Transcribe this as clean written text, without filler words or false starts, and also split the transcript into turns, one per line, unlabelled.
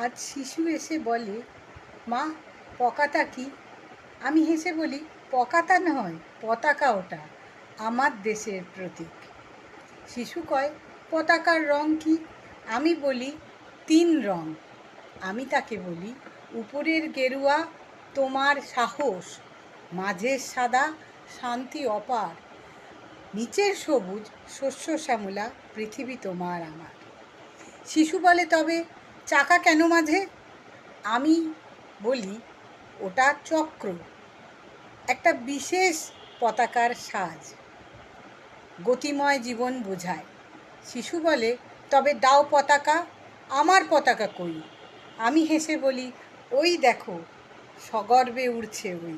আজ শিশু এসে বলে, মা পকাতা কি? আমি হেসে বলি, পকাতা নয়, পতাকা ওটা, আমার দেশের প্রতীক। শিশু কয়, পতাকার রং কি? আমি বলি, 3 রং। আমি তাকে বলি, উপরের গেরুয়া তোমার সাহস, মাঝের সাদা শান্তি অপার, নিচের সবুজ শস্য শ্যামলা পৃথিবী তোমার আমার। শিশু বলে, তবে চাকা কেন মাঝে? আমি বলি, ওটা চক্র, একটা বিশেষ পতাকার সাজ, গতিময় জীবন বোঝায়। শিশু বলে, তবে দাও পতাকা, আমার পতাকা কই? আমি হেসে বলি, ওই দেখো, সগর্বে উড়ছে ওই।